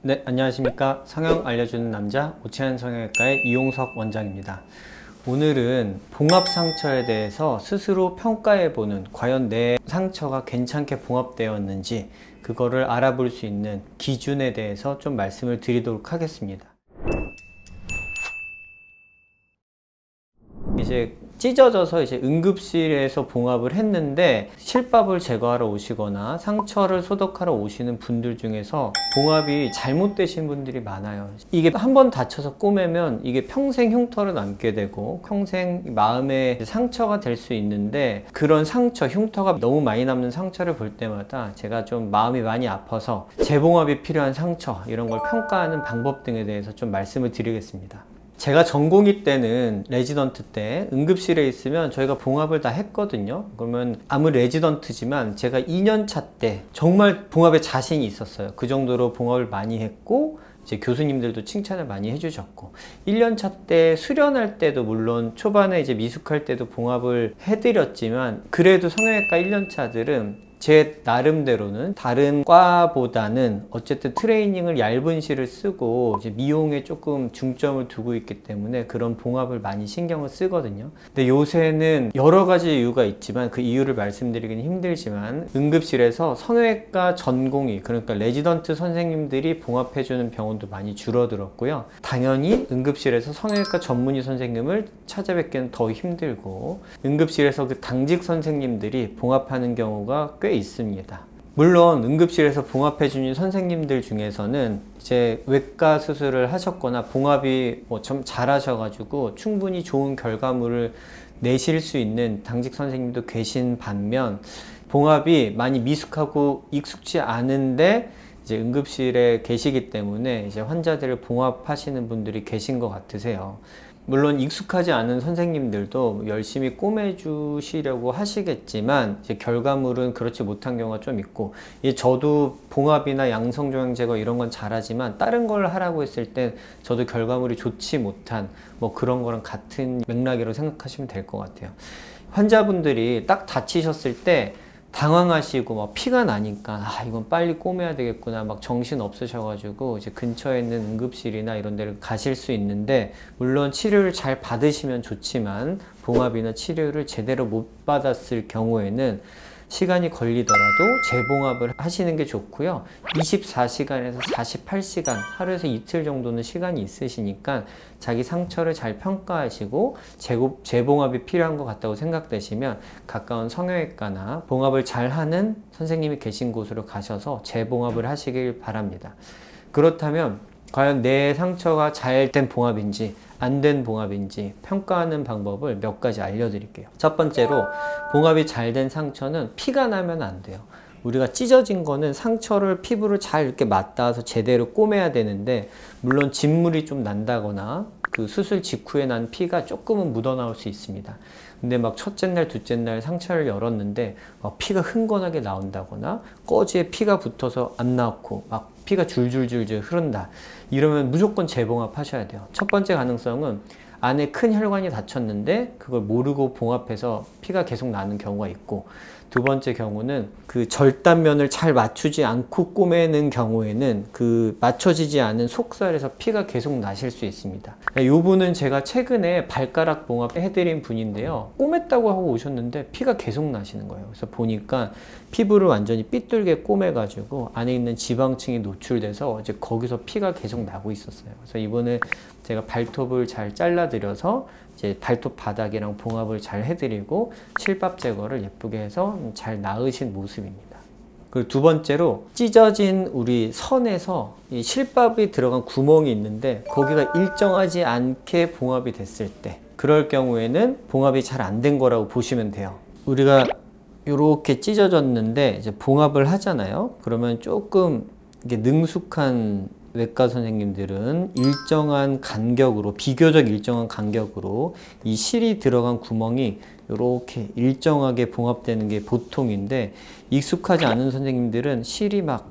네, 안녕하십니까. 성형 알려주는 남자 오치안 성형외과의 이용석 원장입니다. 오늘은 봉합 상처에 대해서 스스로 평가해보는, 과연 내 상처가 괜찮게 봉합되었는지 그거를 알아볼 수 있는 기준에 대해서 좀 말씀을 드리도록 하겠습니다. 이제 찢어져서 응급실에서 봉합을 했는데 실밥을 제거하러 오시거나 상처를 소독하러 오시는 분들 중에서 봉합이 잘못되신 분들이 많아요. 이게 한번 다쳐서 꼬매면 이게 평생 흉터로 남게 되고 평생 마음의 상처가 될 수 있는데, 그런 상처, 흉터가 너무 많이 남는 상처를 볼 때마다 제가 좀 마음이 많이 아파서 재봉합이 필요한 상처, 이런 걸 평가하는 방법 등에 대해서 좀 말씀을 드리겠습니다. 제가 전공의 때는 레지던트 때 응급실에 있으면 저희가 봉합을 다 했거든요. 그러면 아무리 레지던트지만 제가 2년차 때 정말 봉합에 자신이 있었어요. 그 정도로 봉합을 많이 했고 이제 교수님들도 칭찬을 많이 해주셨고, 1년차 때 수련할 때도 물론 초반에 이제 미숙할 때도 봉합을 해드렸지만, 그래도 성형외과 1년차들은 제 나름대로는 다른 과보다는 어쨌든 트레이닝을 얇은 실을 쓰고 이제 미용에 조금 중점을 두고 있기 때문에 그런 봉합을 많이 신경을 쓰거든요. 근데 요새는 여러 가지 이유가 있지만 그 이유를 말씀드리기는 힘들지만 응급실에서 성형외과 전공의, 그러니까 레지던트 선생님들이 봉합해주는 병원도 많이 줄어들었고요. 당연히 응급실에서 성형외과 전문의 선생님을 찾아뵙기는 더 힘들고, 응급실에서 그 당직 선생님들이 봉합하는 경우가 꽤 있습니다. 물론 응급실에서 봉합해주는 선생님들 중에서는 이제 외과 수술을 하셨거나 봉합이 좀 잘하셔가지고 충분히 좋은 결과물을 내실 수 있는 당직 선생님도 계신 반면, 봉합이 많이 미숙하고 익숙지 않은데 이제 응급실에 계시기 때문에 이제 환자들을 봉합하시는 분들이 계신 것 같으세요. 물론 익숙하지 않은 선생님들도 열심히 꼬매주시려고 하시겠지만 이제 결과물은 그렇지 못한 경우가 좀 있고, 저도 봉합이나 양성조형 제거 이런 건 잘하지만 다른 걸 하라고 했을 땐 저도 결과물이 좋지 못한 그런 거랑 같은 맥락이라고 생각하시면 될 것 같아요. 환자분들이 딱 다치셨을 때 당황하시고 막 피가 나니까 이건 빨리 꼬매야 되겠구나 막 정신 없으셔가지고 이제 근처에 있는 응급실이나 이런 데를 가실 수 있는데, 물론 치료를 잘 받으시면 좋지만 봉합이나 치료를 제대로 못 받았을 경우에는 시간이 걸리더라도 재봉합을 하시는 게 좋고요. 24시간에서 48시간, 하루에서 이틀 정도는 시간이 있으시니까 자기 상처를 잘 평가하시고 재봉합이 필요한 것 같다고 생각되시면 가까운 성형외과나 봉합을 잘하는 선생님이 계신 곳으로 가셔서 재봉합을 하시길 바랍니다. 그렇다면 과연 내 상처가 잘 된 봉합인지 안 된 봉합인지 평가하는 방법을 몇 가지 알려드릴게요. 첫 번째로, 봉합이 잘 된 상처는 피가 나면 안 돼요. 우리가 찢어진 거는 상처를, 피부를 잘 이렇게 맞닿아서 제대로 꼬매야 되는데, 물론 진물이 좀 난다거나 그 수술 직후에 난 피가 조금은 묻어나올 수 있습니다. 근데 막 첫째 날, 둘째 날 상처를 열었는데 피가 흥건하게 나온다거나 꺼지에 피가 붙어서 안 나왔고 막 피가 줄줄줄줄 흐른다, 이러면 무조건 재봉합 하셔야 돼요. 첫 번째 가능성은 안에 큰 혈관이 다쳤는데 그걸 모르고 봉합해서 피가 계속 나는 경우가 있고, 두 번째 경우는 그 절단면을 잘 맞추지 않고 꼬매는 경우에는 그 맞춰지지 않은 속살에서 피가 계속 나실 수 있습니다. 이 분은 제가 최근에 발가락 봉합 해드린 분인데요, 꼬맸다고 하고 오셨는데 피가 계속 나시는 거예요. 그래서 보니까 피부를 완전히 삐뚤게 꼬매가지고 안에 있는 지방층이 노출돼서 이제 거기서 피가 계속 나고 있었어요. 그래서 이번에 제가 발톱을 잘 잘라드려서 이제 발톱 바닥이랑 봉합을 잘 해드리고 실밥 제거를 예쁘게 해서 잘 나으신 모습입니다. 그리고 두 번째로, 찢어진 우리 선에서 이 실밥이 들어간 구멍이 있는데 거기가 일정하지 않게 봉합이 됐을 때, 그럴 경우에는 봉합이 잘 안 된 거라고 보시면 돼요. 우리가 이렇게 찢어졌는데 이제 봉합을 하잖아요. 그러면 조금 이게 능숙한 외과 선생님들은 일정한 간격으로, 비교적 일정한 간격으로 이 실이 들어간 구멍이 이렇게 일정하게 봉합되는 게 보통인데, 익숙하지 않은 선생님들은 실이 막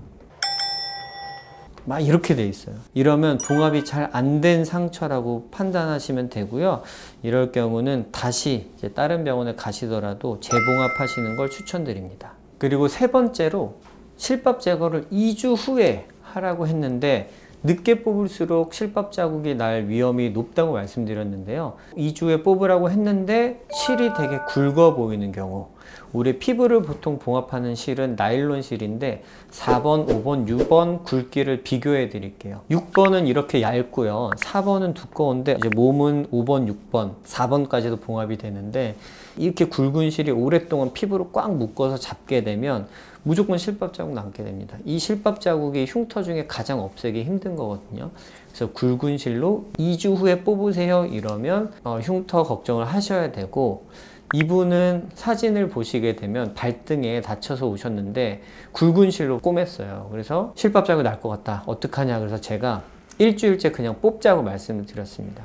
이렇게 돼 있어요. 이러면 봉합이 잘 안 된 상처라고 판단하시면 되고요. 이럴 경우는 다시 이제 다른 병원에 가시더라도 재봉합 하시는 걸 추천드립니다. 그리고 세 번째로, 실밥 제거를 2주 후에 하라고 했는데 늦게 뽑을수록 실밥 자국이 날 위험이 높다고 말씀드렸는데요. 2주에 뽑으라고 했는데 실이 되게 굵어 보이는 경우, 우리 피부를 보통 봉합하는 실은 나일론 실인데 4번, 5번, 6번 굵기를 비교해 드릴게요. 6번은 이렇게 얇고요. 4번은 두꺼운데 이제 몸은 5번, 6번, 4번까지도 봉합이 되는데 이렇게 굵은 실이 오랫동안 피부로 꽉 묶어서 잡게 되면 무조건 실밥 자국 남게 됩니다. 이 실밥 자국이 흉터 중에 가장 없애기 힘든 거거든요. 그래서 굵은 실로 2주 후에 뽑으세요 이러면 흉터 걱정을 하셔야 되고, 이분은 사진을 보시게 되면 발등에 다쳐서 오셨는데 굵은 실로 꼬맸어요. 그래서 실밥 자국 날 것 같다, 어떡하냐. 그래서 제가 일주일째 그냥 뽑자고 말씀을 드렸습니다.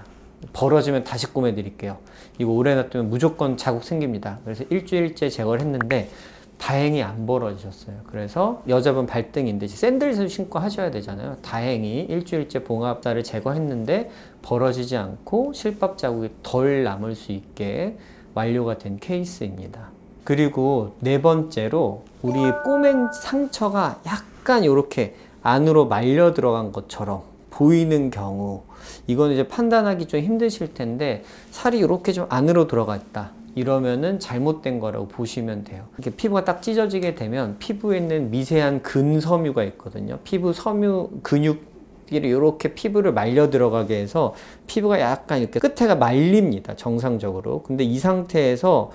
벌어지면 다시 꼬매 드릴게요. 이거 오래 놔두면 무조건 자국 생깁니다. 그래서 일주일째 제거를 했는데 다행히 안 벌어지셨어요. 그래서 여자분 발등인데 샌들을 신고 하셔야 되잖아요. 다행히 일주일째 봉합자를 제거했는데 벌어지지 않고 실밥 자국이 덜 남을 수 있게 완료가 된 케이스입니다. 그리고 네 번째로, 우리 꼬맨 상처가 약간 이렇게 안으로 말려 들어간 것처럼 보이는 경우, 이건 이제 판단하기 좀 힘드실 텐데 살이 이렇게 좀 안으로 들어가 있다 이러면은 잘못된 거라고 보시면 돼요. 이렇게 피부가 딱 찢어지게 되면 피부에 있는 미세한 근섬유가 있거든요. 피부 섬유 근육 이렇게 피부를 말려 들어가게 해서 피부가 약간 이렇게 끝에가 말립니다, 정상적으로. 근데 이 상태에서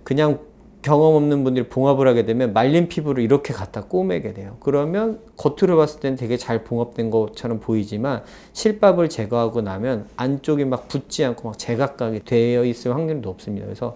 그냥 경험 없는 분들이 봉합을 하게 되면 말린 피부를 이렇게 갖다 꼬매게 돼요. 그러면 겉으로 봤을 땐 되게 잘 봉합된 것처럼 보이지만 실밥을 제거하고 나면 안쪽이 막 붙지 않고 막 제각각이 되어 있을 확률이 높습니다. 그래서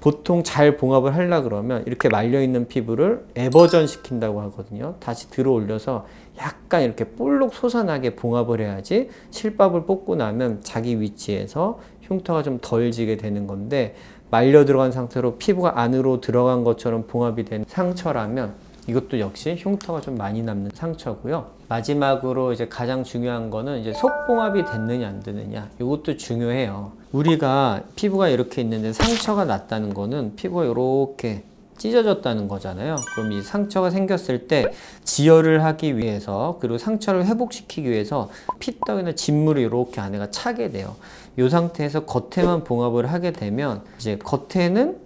보통 잘 봉합을 하려 그러면 이렇게 말려 있는 피부를 에버전 시킨다고 하거든요. 다시 들어 올려서 약간 이렇게 볼록 솟아나게 봉합을 해야지 실밥을 뽑고 나면 자기 위치에서 흉터가 좀 덜 지게 되는 건데, 말려 들어간 상태로 피부가 안으로 들어간 것처럼 봉합이 된 상처라면 이것도 역시 흉터가 좀 많이 남는 상처고요. 마지막으로 이제 가장 중요한 거는 이제 속봉합이 됐느냐 안 되느냐, 이것도 중요해요. 우리가 피부가 이렇게 있는데 상처가 났다는 거는 피부가 이렇게 찢어졌다는 거잖아요. 그럼 이 상처가 생겼을 때 지혈을 하기 위해서, 그리고 상처를 회복시키기 위해서 피떡이나 진물이 이렇게 안에가 차게 돼요. 이 상태에서 겉에만 봉합을 하게 되면 이제 겉에는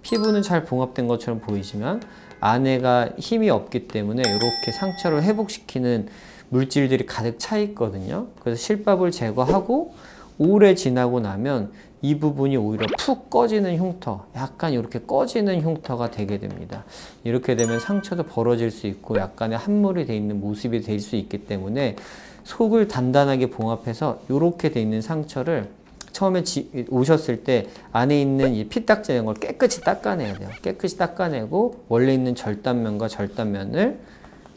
피부는 잘 봉합된 것처럼 보이지만 안에가 힘이 없기 때문에 이렇게 상처를 회복시키는 물질들이 가득 차 있거든요. 그래서 실밥을 제거하고 오래 지나고 나면 이 부분이 오히려 푹 꺼지는 흉터, 약간 이렇게 꺼지는 흉터가 되게 됩니다. 이렇게 되면 상처도 벌어질 수 있고 약간의 함몰이 돼 있는 모습이 될 수 있기 때문에 속을 단단하게 봉합해서 이렇게 돼 있는 상처를 처음에 오셨을 때 안에 있는 이 피딱지 이런 걸 깨끗이 닦아내야 돼요. 깨끗이 닦아내고 원래 있는 절단면과 절단면을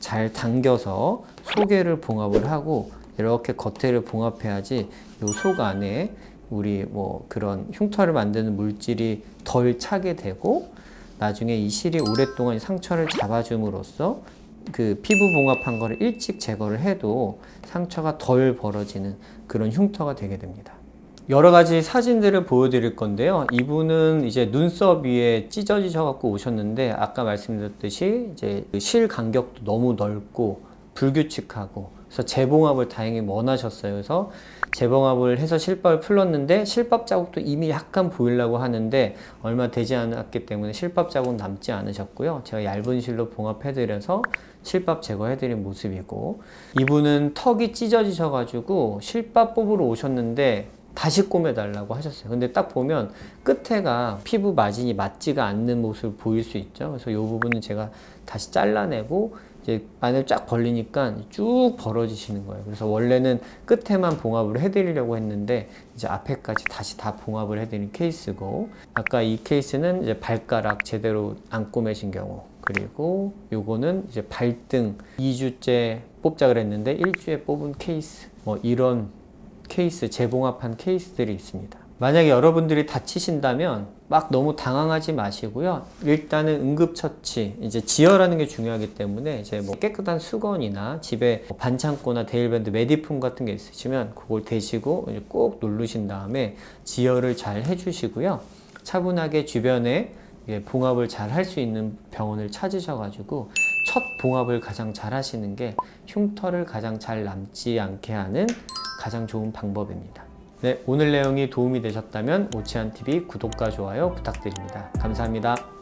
잘 당겨서 속에를 봉합을 하고 이렇게 겉에를 봉합해야지 이 속 안에 우리 뭐 그런 흉터를 만드는 물질이 덜 차게 되고, 나중에 이 실이 오랫동안 상처를 잡아줌으로써 그 피부 봉합한 거를 일찍 제거를 해도 상처가 덜 벌어지는 그런 흉터가 되게 됩니다. 여러 가지 사진들을 보여드릴 건데요. 이분은 이제 눈썹 위에 찢어지셔 갖고 오셨는데, 아까 말씀드렸듯이 이제 실 간격도 너무 넓고 불규칙하고, 그래서 재봉합을 다행히 원하셨어요. 그래서 재봉합을 해서 실밥을 풀렀는데 실밥 자국도 이미 약간 보이려고 하는데 얼마 되지 않았기 때문에 실밥 자국은 남지 않으셨고요. 제가 얇은 실로 봉합해드려서 실밥 제거해드린 모습이고, 이분은 턱이 찢어지셔 가지고 실밥 뽑으러 오셨는데 다시 꼬매달라고 하셨어요. 근데 딱 보면 끝에가 피부 마진이 맞지가 않는 모습을 보일 수 있죠. 그래서 이 부분은 제가 다시 잘라내고 이제 안을 쫙 벌리니까 쭉 벌어지시는 거예요. 그래서 원래는 끝에만 봉합을 해드리려고 했는데 이제 앞에까지 다시 다 봉합을 해드린 케이스고, 아까 이 케이스는 이제 발가락 제대로 안 꼬매신 경우, 그리고 요거는 이제 발등 2주째 뽑자 그랬는데 1주에 뽑은 케이스, 뭐 이런 케이스, 재봉합한 케이스들이 있습니다. 만약에 여러분들이 다치신다면 막 너무 당황하지 마시고요. 일단은 응급처치, 이제 지혈하는 게 중요하기 때문에 이제 뭐 깨끗한 수건이나 집에 뭐 반창고나 데일밴드, 메디품 같은 게 있으시면 그걸 대시고 이제 꼭 누르신 다음에 지혈을 잘 해주시고요. 차분하게 주변에 봉합을 잘 할 수 있는 병원을 찾으셔가지고 첫 봉합을 가장 잘 하시는 게 흉터를 가장 잘 남지 않게 하는 가장 좋은 방법입니다. 네, 오늘 내용이 도움이 되셨다면 오치안TV 구독과 좋아요 부탁드립니다. 감사합니다.